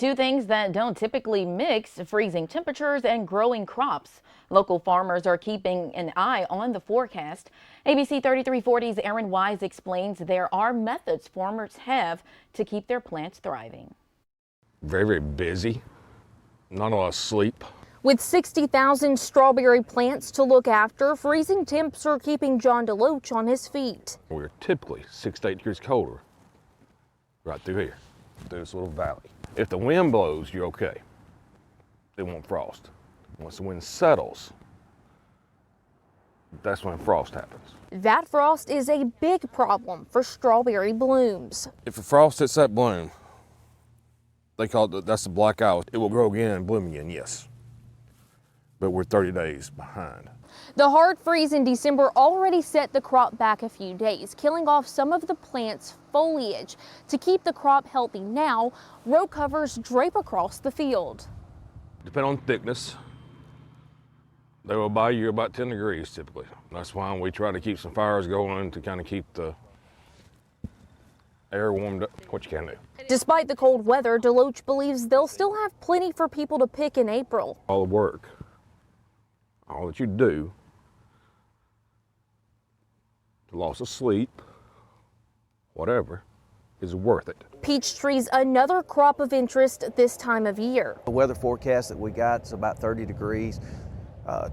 Two things that don't typically mix: freezing temperatures and growing crops. Local farmers are keeping an eye on the forecast. ABC 3340's Aaron Wise explains there are methods farmers have to keep their plants thriving. Very, very busy. Not a lot of sleep. With 60,000 strawberry plants to look after, freezing temps are keeping John DeLoach on his feet. We're typically 6 to 8 degrees colder right through here, through this little valley. If the wind blows, you're okay. It won't frost. Once the wind settles, that's when frost happens. That frost is a big problem for strawberry blooms. If a frost hits that bloom, they call it, that's the black ice. It will grow again and bloom again, yes. But we're 30 days behind. The hard freeze in December already set the crop back a few days, killing off some of the plant's foliage. To keep the crop healthy now, row covers drape across the field. Depending on thickness, they will buy you about 10 degrees typically. That's why we try to keep some fires going to kind of keep the air warmed up, what you can do. Despite the cold weather, DeLoach believes they'll still have plenty for people to pick in April. All the work, all that you do, the loss of sleep, whatever, is worth it. Peach trees, another crop of interest this time of year. The weather forecast that we got is about 30 degrees.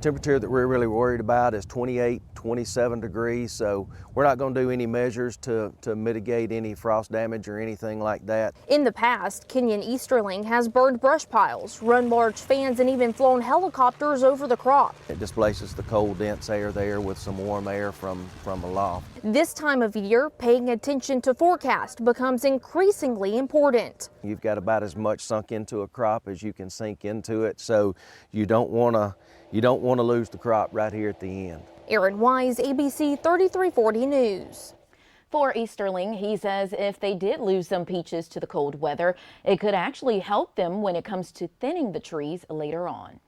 Temperature that we're really worried about is 28, 27 degrees, so we're not going to do any measures to mitigate any frost damage or anything like that. In the past, Kenyon Easterling has burned brush piles, run large fans, and even flown helicopters over the crop. It displaces the cold, dense air there with some warm air from aloft. This time of year, paying attention to forecast becomes increasingly important. You've got about as much sunk into a crop as you can sink into it, so you don't want to lose the crop right here at the end. Aaron Wise, ABC 3340 News. For Easterling, he says if they did lose some peaches to the cold weather, it could actually help them when it comes to thinning the trees later on.